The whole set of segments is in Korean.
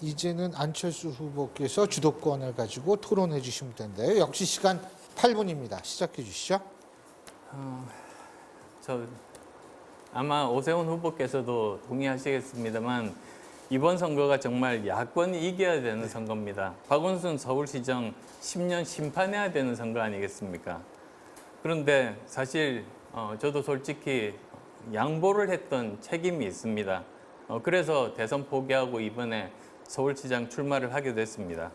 이제는 안철수 후보께서 주도권을 가지고 토론해 주시면 되는데요. 역시 시간 8분입니다. 시작해 주시죠. 아마 오세훈 후보께서도 동의하시겠습니다만 이번 선거가 정말 야권이 이겨야 되는 선거입니다. 박원순 서울시장 10년 심판해야 되는 선거 아니겠습니까? 그런데 사실 저도 솔직히 양보를 했던 책임이 있습니다. 그래서 대선 포기하고 이번에 서울시장 출마를 하게 됐습니다.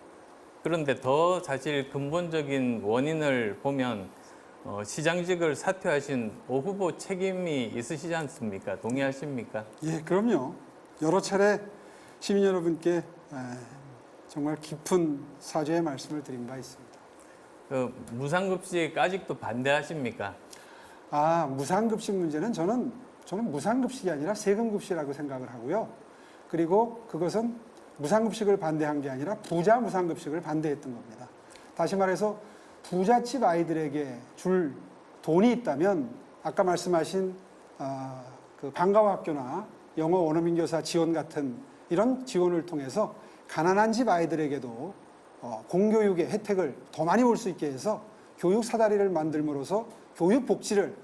그런데 더 사실 근본적인 원인을 보면 시장직을 사퇴하신 오 후보 책임이 있으시지 않습니까? 동의하십니까? 예, 그럼요. 여러 차례 시민 여러분께 정말 깊은 사죄의 말씀을 드린 바 있습니다. 무상급식 아직도 반대하십니까? 무상급식 문제는 저는 무상급식이 아니라 세금급식이라고 생각을 하고요. 그리고 그것은 무상급식을 반대한 게 아니라 부자 무상급식을 반대했던 겁니다. 다시 말해서 부잣집 아이들에게 줄 돈이 있다면 아까 말씀하신 그 방과후학교나 영어 원어민교사 지원 같은 이런 지원을 통해서 가난한 집 아이들에게도 공교육의 혜택을 더 많이 볼 수 있게 해서 교육 사다리를 만들므로써 교육 복지를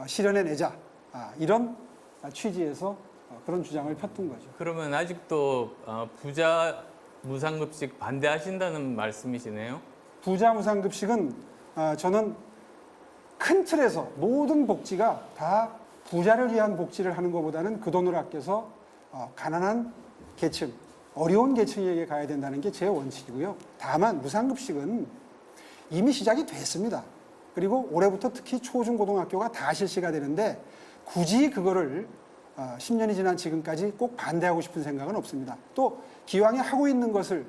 실현해내자, 이런 취지에서 그런 주장을 폈던 거죠. 그러면 아직도 부자 무상급식 반대하신다는 말씀이시네요? 부자 무상급식은 저는 큰 틀에서 모든 복지가 다 부자를 위한 복지를 하는 것보다는 그 돈을 아껴서 가난한 계층, 어려운 계층에게 가야 된다는 게 제 원칙이고요. 다만 무상급식은 이미 시작이 됐습니다. 그리고 올해부터 특히 초중고등학교가 다 실시가 되는데 굳이 그거를 10년이 지난 지금까지 꼭 반대하고 싶은 생각은 없습니다. 또 기왕에 하고 있는 것을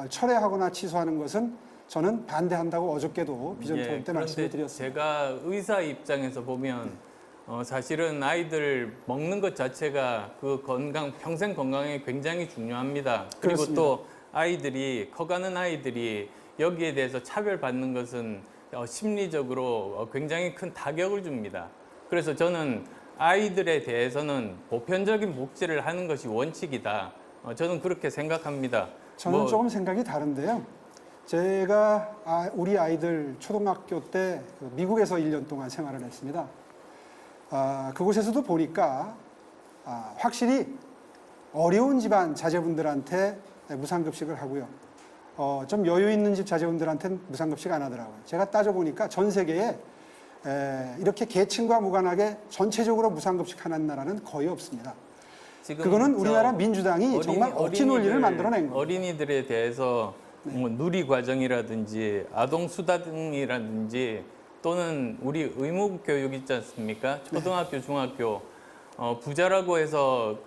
철회하거나 취소하는 것은 저는 반대한다고 어저께도 비전 토론 때 말씀을 드렸습니다. 제가 의사 입장에서 보면 사실은 아이들 먹는 것 자체가 그 평생 건강에 굉장히 중요합니다. 그리고 그렇습니다. 또 커가는 아이들이 여기에 대해서 차별받는 것은 심리적으로 굉장히 큰 타격을 줍니다. 그래서 저는 아이들에 대해서는 보편적인 복지를 하는 것이 원칙이다. 저는 그렇게 생각합니다. 저는 조금 생각이 다른데요. 제가 우리 아이들 초등학교 때 미국에서 1년 동안 생활을 했습니다. 그곳에서도 보니까 확실히 어려운 집안 자제분들한테 무상급식을 하고요. 좀 여유 있는 집 자제분들한테는 무상급식 안 하더라고요. 제가 따져보니까 전 세계에 이렇게 계층과 무관하게 전체적으로 무상급식하는 나라는 거의 없습니다. 그거는 우리나라 민주당이 정말 억지 논리를 만들어낸 겁니다. 어린이들에 대해서 뭐 누리과정이라든지 아동수당이라든지 또는 우리 의무교육 있지 않습니까? 초등학교, 중학교 부자라고 해서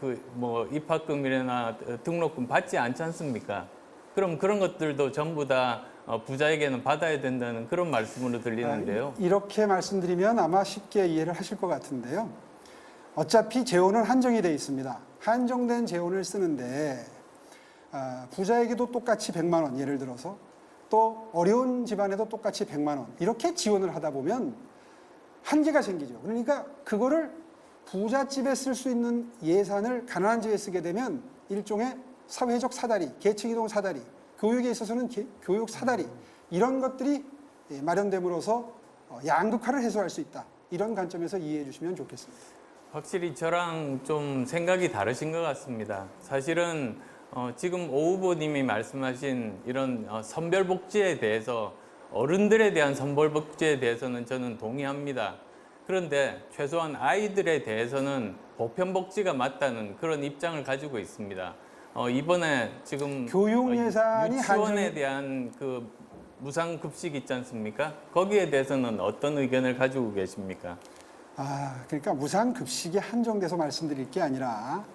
입학금이나 등록금 받지 않지 않습니까? 그럼 그런 것들도 전부 다 부자에게는 받아야 된다는 그런 말씀으로 들리는데요. 이렇게 말씀드리면 아마 쉽게 이해를 하실 것 같은데요. 어차피 재원은 한정이 되어 있습니다. 한정된 재원을 쓰는데 부자에게도 똑같이 100만 원 예를 들어서 또 어려운 집안에도 똑같이 100만 원 이렇게 지원을 하다 보면 한계가 생기죠. 그러니까 그거를 부잣집에 쓸 수 있는 예산을 가난한 집에 쓰게 되면 일종의 사회적 사다리, 계층이동 사다리, 교육에 있어서는 교육 사다리 이런 것들이 마련됨으로써 양극화를 해소할 수 있다. 이런 관점에서 이해해 주시면 좋겠습니다. 확실히 저랑 좀 생각이 다르신 것 같습니다. 사실은 지금 오 후보님이 말씀하신 이런 선별복지에 대해서 어른들에 대한 선별복지에 대해서는 저는 동의합니다. 그런데 최소한 아이들에 대해서는 보편복지가 맞다는 그런 입장을 가지고 있습니다. 이번에 지금 교육 예산이 유치원에 대한 그 무상급식 있지 않습니까? 거기에 대해서는 어떤 의견을 가지고 계십니까? 그러니까 무상급식이 한정돼서 말씀드릴 게 아니라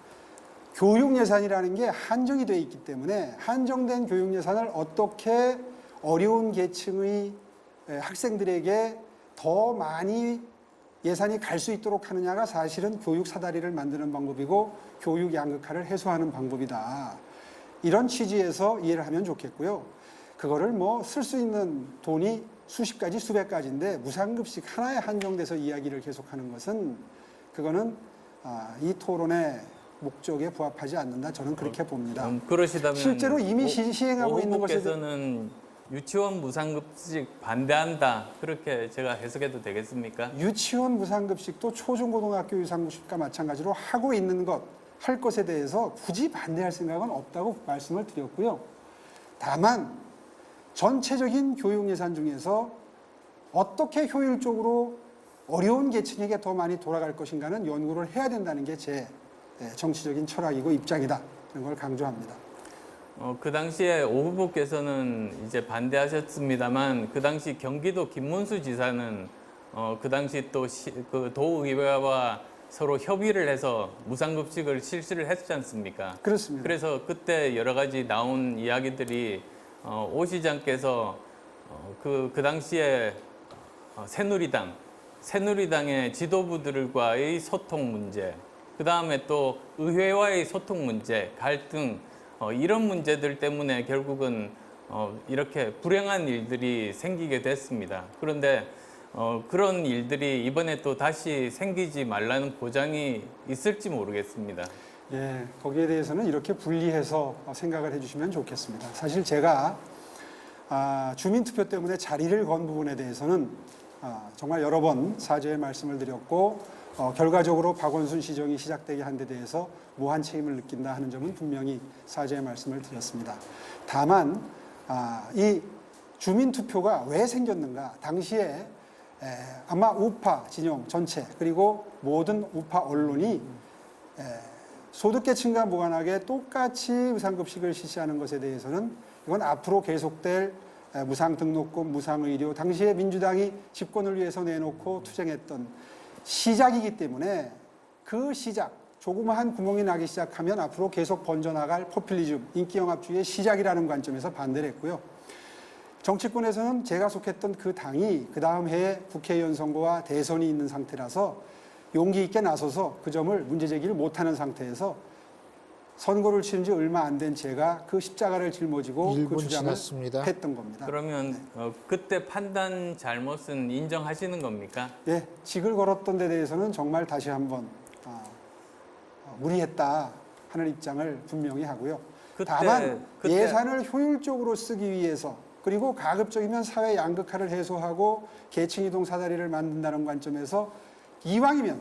교육 예산이라는 게 한정이 되어 있기 때문에 한정된 교육 예산을 어떻게 어려운 계층의 학생들에게 더 많이 예산이 갈 수 있도록 하느냐가 사실은 교육 사다리를 만드는 방법이고 교육 양극화를 해소하는 방법이다. 이런 취지에서 이해를 하면 좋겠고요. 그거를 쓸 수 있는 돈이 수십 가지, 수백 가지인데 무상급식 하나에 한정돼서 이야기를 계속하는 것은 그거는 이 토론의 목적에 부합하지 않는다. 저는 그렇게 봅니다. 그러시다면 실제로 이미 시행하고 있는 것에 후보께서는 유치원 무상급식 반대한다 그렇게 제가 해석해도 되겠습니까? 유치원 무상급식도 초중고등학교 유상급식과 마찬가지로 하고 있는 것, 할 것에 대해서 굳이 반대할 생각은 없다고 말씀을 드렸고요. 다만 전체적인 교육 예산 중에서 어떻게 효율적으로 어려운 계층에게 더 많이 돌아갈 것인가는 연구를 해야 된다는 게 제 정치적인 철학이고 입장이다. 이런 걸 강조합니다. 그 당시에 오 후보께서는 이제 반대하셨습니다만 그 당시 경기도 김문수 지사는 그 당시 또 그 도의회와 서로 협의를 해서 무상급식을 실시를 했지 않습니까? 그렇습니다. 그래서 그때 여러 가지 나온 이야기들이 오 시장께서 그 당시에 새누리당의 지도부들과의 소통 문제, 그 다음에 또 의회와의 소통 문제, 갈등 이런 문제들 때문에 결국은 이렇게 불행한 일들이 생기게 됐습니다. 그런데 그런 일들이 이번에 또 다시 생기지 말라는 보장이 있을지 모르겠습니다. 예, 거기에 대해서는 이렇게 분리해서 생각을 해주시면 좋겠습니다. 사실 제가 주민투표 때문에 자리를 건 부분에 대해서는 정말 여러 번 사죄의 말씀을 드렸고 결과적으로 박원순 시정이 시작되게 한 데 대해서 무한 책임을 느낀다 하는 점은 분명히 사죄의 말씀을 드렸습니다. 다만 이 주민투표가 왜 생겼는가, 당시에 아마 우파 진영 전체 그리고 모든 우파 언론이 소득계층과 무관하게 똑같이 무상급식을 실시하는 것에 대해서는 이건 앞으로 계속될 무상등록금, 무상의료, 당시에 민주당이 집권을 위해서 내놓고 투쟁했던 시작이기 때문에 그 시작, 조그마한 구멍이 나기 시작하면 앞으로 계속 번져나갈 포퓰리즘, 인기영합주의의 시작이라는 관점에서 반대를 했고요. 정치권에서는 제가 속했던 그 당이 그 다음 해에 국회의원 선거와 대선이 있는 상태라서 용기 있게 나서서 그 점을 문제제기를 못하는 상태에서 선거를 치른 지 얼마 안 된 제가 그 십자가를 짊어지고 그 1분 주장을 지났습니다. 했던 겁니다. 그러면 그때 판단 잘못은 인정하시는 겁니까? 예, 직을 걸었던 데 대해서는 정말 다시 한번 무리했다 하는 입장을 분명히 하고요. 다만 예산을 효율적으로 쓰기 위해서 그리고 가급적이면 사회 양극화를 해소하고 계층 이동 사다리를 만든다는 관점에서 이왕이면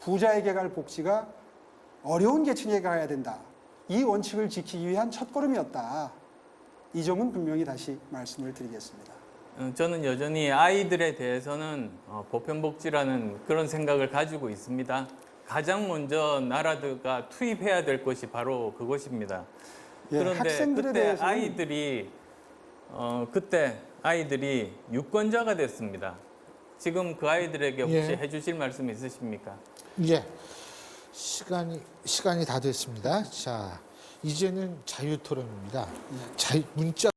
부자에게 갈 복지가 어려운 계층에게 가야 된다. 이 원칙을 지키기 위한 첫걸음이었다. 이 점은 분명히 다시 말씀을 드리겠습니다. 저는 여전히 아이들에 대해서는 보편복지라는 그런 생각을 가지고 있습니다. 가장 먼저 나라가 투입해야 될 것이 바로 그것입니다. 예, 그런데 학생들에 그때 대해서는 그때 아이들이 유권자가 됐습니다. 지금 그 아이들에게 혹시 예. 해주실 말씀 있으십니까? 예. 시간이 다 됐습니다. 자, 이제는 자유토론입니다. 문자